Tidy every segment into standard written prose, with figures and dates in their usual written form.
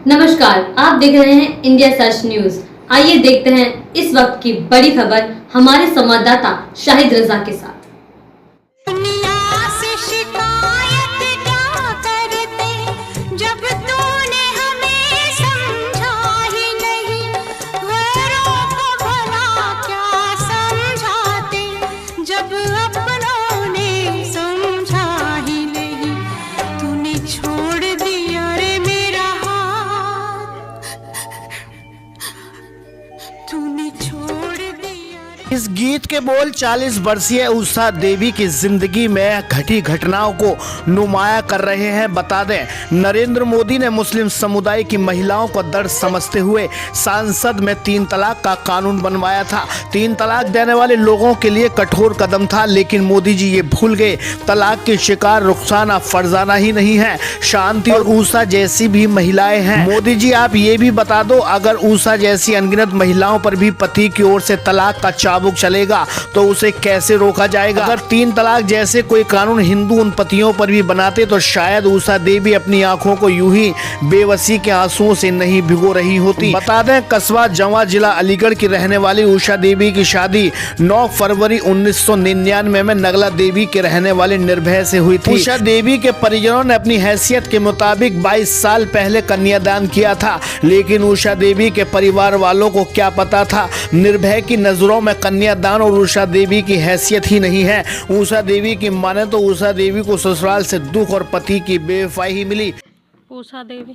नमस्कार, आप देख रहे हैं इंडिया सर्च न्यूज। आइए देखते हैं इस वक्त की बड़ी खबर हमारे संवाददाता शाहिद रजा के साथ। इस गीत के बोल 40 वर्षीय उषा देवी की जिंदगी में घटी घटनाओं को नुमाया कर रहे हैं। बता दें, नरेंद्र मोदी ने मुस्लिम समुदाय की महिलाओं को दर्द समझते हुए संसद में 3 तलाक का कानून बनवाया था। 3 तलाक देने वाले लोगों के लिए कठोर कदम था, लेकिन मोदी जी ये भूल गए तलाक की शिकार रुखसाना फरजाना ही नहीं है, शांति और उषा जैसी भी महिलाएं हैं। मोदी जी आप ये भी बता दो, अगर उषा जैसी अनगिनत महिलाओं पर भी पति की ओर से तलाक का चाबुक चलेगा तो उसे कैसे रोका जाएगा। अगर 3 तलाक जैसे कोई कानून हिंदू उन पतियों पर भी बनाते तो शायद उषा देवी अपनी आंखों को यूं ही बेबसी के आंसुओं से नहीं भिगो रही होती। बता दें, कस्बा जवां जिला अलीगढ़ की रहने वाली उषा देवी की शादी 9 फरवरी 1999 में नगला देवी के रहने वाले निर्भय से हुई थी। उषा देवी के परिजनों ने अपनी हैसियत के मुताबिक 22 साल पहले कन्यादान किया था, लेकिन उषा देवी के परिवार वालों को क्या पता था, निर्भय की नजरों में कन्यादान और उषा देवी की हैसियत ही नहीं है। उषा देवी की माने तो उषा देवी को ससुराल से दुख और पति की बेवफाई ही मिली। उषा देवी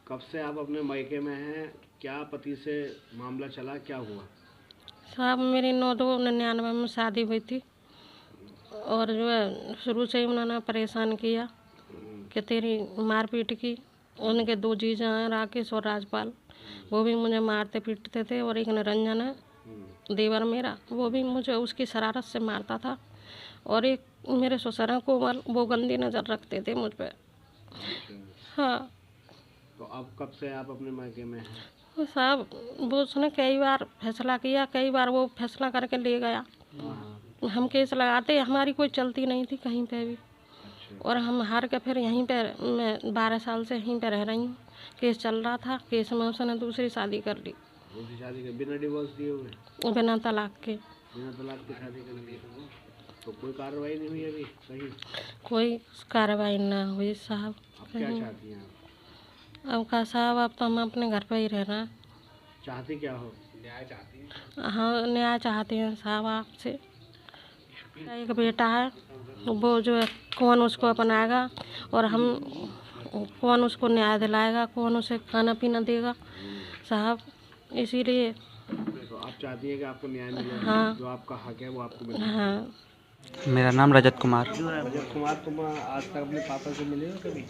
कब से आप अपने मायके में हैं? क्या पति से मामला चला, क्या हुआ? साहब मेरी 9/2/99 में शादी हुई थी और जो है शुरू से ही उन्होंने परेशान किया कि तेरी मारपीट की। उनके 2 जीजा हैं, राकेश और राजपाल, वो भी मुझे मारते पीटते थे, और एक निरंजन है देवर मेरा, वो भी मुझे उसकी शरारत से मारता था, और एक मेरे ससुर को वो गंदी नज़र रखते थे मुझ पर। हाँ। तो अब कब से आप अपने मायके में हैं? वो साहब वो उसने कई बार फैसला किया, कई बार वो फैसला करके ले गया। हम केस लगाते, हमारी कोई चलती नहीं थी कहीं पे भी, और हम हार के फिर यहीं पे, मैं 12 साल से यहीं पे रह रही हूँ। केस चल रहा था, केस में उसने दूसरी शादी कर ली। दूसरी शादी के बिना डिवोर्स दिए हुए? बिना तलाक के। बिना तलाक की शादी कर ली। तो कोई कार्रवाई नहीं हुई अभी कहीं? कोई कार्रवाई ना हुई साहब। आप क्या चाहती हैं? अब का साहब, अब तो हम अपने घर पे ही रहना चाहती। क्या हो? न्याय चाहती हैं? हाँ, न्याय चाहते हैं साहब आपसे। एक बेटा है, वो जो है कौन उसको अपनाएगा, और हम कौन उसको न्याय दिलाएगा, कौन उसे खाना पीना देगा साहब, इसीलिए। तो आप चाहती हैं कि आपको न्याय मिले? हाँ। जो आपका हक है वो आपको मिले? हाँ। मेरा नाम रजत कुमार। रजत कुमार, तुम आज तक अपने पापा से मिले हो कभी?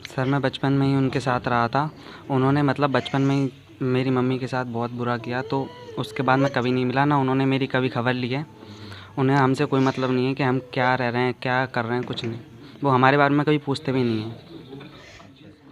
सर मैं बचपन में ही उनके साथ रहा था। उन्होंने मतलब बचपन में ही मेरी मम्मी के साथ बहुत बुरा किया, तो उसके बाद मैं कभी नहीं मिला, ना उन्होंने मेरी कभी खबर ली है। उन्हें हमसे कोई मतलब नहीं है कि हम क्या रह रहे हैं, क्या कर रहे हैं, कुछ नहीं। वो हमारे बारे में कभी पूछते भी नहीं हैं।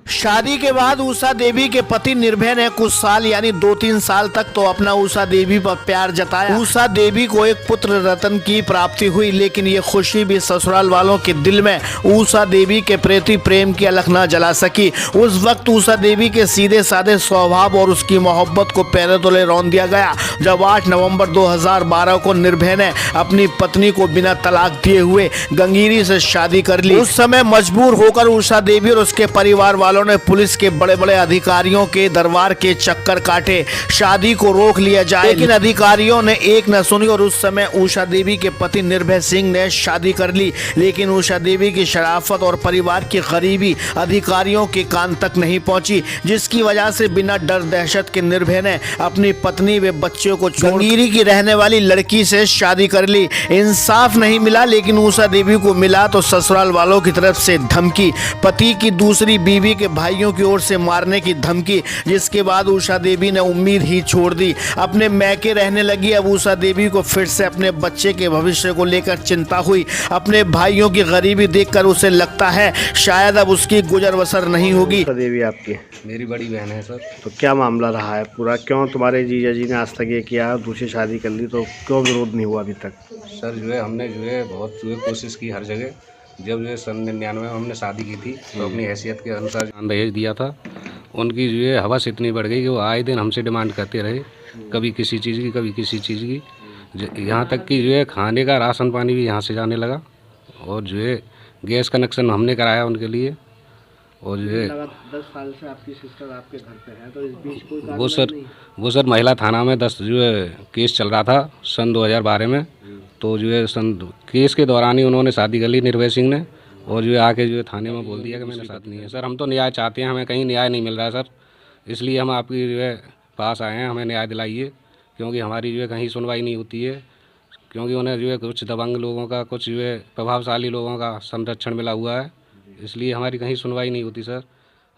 शादी के बाद उषा देवी के पति निर्भय ने कुछ साल यानी 2-3 साल तक तो अपना उषा देवी पर प्यार जताया। उषा देवी को एक पुत्र रतन की प्राप्ति हुई, लेकिन ये खुशी भी ससुराल वालों के दिल में उषा देवी के प्रति प्रेम की अलख न जला सकी। उस वक्त उषा देवी के सीधे साधे स्वभाव और उसकी मोहब्बत को पैरों तले रौंद दिया गया, जब 8 नवंबर 2012 को निर्भय ने अपनी पत्नी को बिना तलाक दिए हुए गंगीरी से शादी कर ली। उस समय मजबूर होकर उषा देवी और उसके परिवार वालों ने पुलिस के बड़े बड़े अधिकारियों के दरबार के चक्कर काटे, शादी को रोक लिया जाए, लेकिन अधिकारियों ने एक न सुनी, और उस समय उषा देवी के पति निर्भय सिंह ने शादी कर ली। लेकिन उषा देवी की शराफत और परिवार की गरीबी अधिकारियों के कान तक नहीं पहुंची, जिसकी वजह से बिना डर दहशत के निर्भय ने अपनी पत्नी व बच्चों को गंगीरी की रहने वाली लड़की से शादी कर ली। इंसाफ नहीं मिला, लेकिन उषा देवी को मिला तो ससुराल वालों की तरफ से धमकी, पति की दूसरी बीवी के भाइयों की ओर से मारने की धमकी, जिसके बाद उषा देवी ने उम्मीद ही छोड़ दी, अपने मैके रहने लगी। अब उषा देवी को फिर से अपने बच्चे के भविष्य को लेकर चिंता हुई। अपने भाइयों की गरीबी देखकर उसे लगता है शायद अब उसकी गुजर बसर नहीं होगी। उषा देवी आपकी मेरी बड़ी बहन है सर। तो क्या मामला रहा है पूरा? क्यों तुम्हारे जीजा जी ने आज तक ये किया, दूसरी शादी कर ली, तो क्यों विरोध नहीं हुआ अभी तक? सर जो है हमने जो है बहुत जो है कोशिश की हर जगह, जब जो है सन 99 में हमने शादी की थी तो अपनी हैसियत के अनुसार दहेज दिया था उनकी जो है हवस इतनी बढ़ गई कि वो आए दिन हमसे डिमांड करते रहे, कभी किसी चीज़ की कभी किसी चीज़ की। यहाँ तक कि जो है खाने का राशन पानी भी यहाँ से जाने लगा, और जो है गैस कनेक्शन हमने कराया उनके लिए। और जो है 10 साल से आपकी सिस्टर आपके घर पे है, तो इस बीच कोई वो सर महिला थाना में 10 जो है केस चल रहा था सन 2012 में। तो जो है केस के दौरान ही उन्होंने शादी कर ली निर्भय सिंह ने, और जो है आके जो है थाने में बोल दिया कि मैंने शादी नहीं है। सर हम तो न्याय चाहते हैं, हमें कहीं न्याय नहीं मिल रहा है सर, इसलिए हम आपकी जो है पास आए हैं, हमें न्याय दिलाइए, क्योंकि हमारी जो है कहीं सुनवाई नहीं होती है। क्योंकि उन्हें जो है कुछ दबंग लोगों का, कुछ जो है प्रभावशाली लोगों का संरक्षण मिला हुआ है, इसलिए हमारी कहीं सुनवाई नहीं होती सर।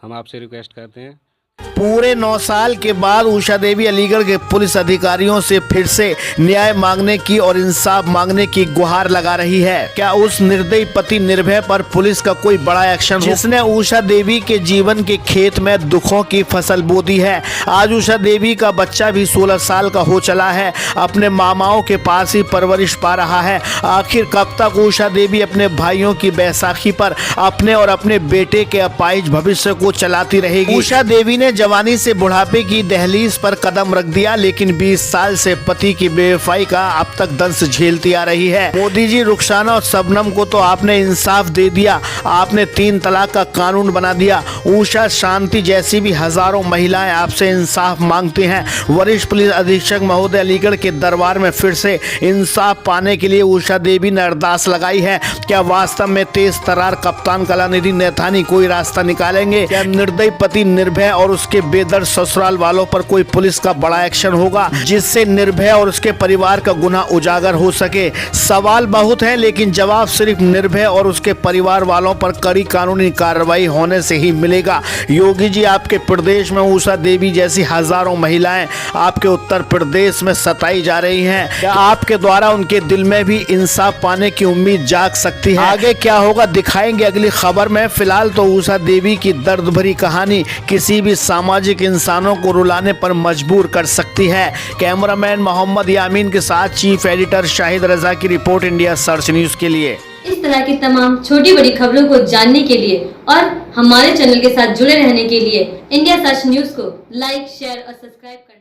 हम आपसे रिक्वेस्ट करते हैं। पूरे 9 साल के बाद उषा देवी अलीगढ़ के पुलिस अधिकारियों से फिर से न्याय मांगने की और इंसाफ मांगने की गुहार लगा रही है। क्या उस निर्दयी पति निर्भय पर पुलिस का कोई बड़ा एक्शन हो, जिसने उषा देवी के जीवन के खेत में दुखों की फसल बो दी है। आज उषा देवी का बच्चा भी 16 साल का हो चला है, अपने मामाओं के पास ही परवरिश पा रहा है। आखिर कब तक उषा देवी अपने भाइयों की बैसाखी पर अपने और अपने बेटे के अपाहिज भविष्य को चलाती रहेगी। उषा देवी ने जवानी से बुढ़ापे की दहलीज पर कदम रख दिया, लेकिन 20 साल से पति की बेवफाई का अब तक दंश झेलती आ रही है। मोदी जी, रुखसाना और शबनम को तो आपने इंसाफ दे दिया, आपने 3 तलाक का कानून बना दिया। उषा, शांति जैसी भी हजारों महिलाएं आपसे इंसाफ मांगती हैं। वरिष्ठ पुलिस अधीक्षक महोदय अलीगढ़ के दरबार में फिर से इंसाफ पाने के लिए उषा देवी ने अरदास लगाई है। क्या वास्तव में तेज तर्रार कप्तान कलानिधि नैथानी कोई रास्ता निकालेंगे? क्या निर्दयी पति निर्भय और उसके बेदर्द ससुराल वालों पर कोई पुलिस का बड़ा एक्शन होगा, जिससे निर्भय और उसके परिवार का गुनाह उजागर हो सके? सवाल बहुत है, लेकिन जवाब सिर्फ निर्भय और उसके परिवार वालों पर कड़ी कानूनी कार्रवाई होने से ही मिलेगा। योगी जी, आपके प्रदेश में उषा देवी जैसी हजारों महिलाएं आपके उत्तर प्रदेश में सताई जा रही हैं। क्या आपके द्वारा उनके दिल में भी इंसाफ पाने की उम्मीद जाग सकती है? आगे क्या होगा दिखाएंगे अगली खबर में। फिलहाल तो उषा देवी की दर्द भरी कहानी किसी भी सामाजिक इंसानों को रुलाने पर मजबूर कर सकती है। कैमरामैन मोहम्मद यामीन के साथ चीफ एडिटर शाहिद रजा की रिपोर्ट, इंडिया सर्च न्यूज के लिए। इस तरह की तमाम छोटी बड़ी खबरों को जानने के लिए और हमारे चैनल के साथ जुड़े रहने के लिए इंडिया सर्च न्यूज को लाइक, शेयर और सब्सक्राइब करें।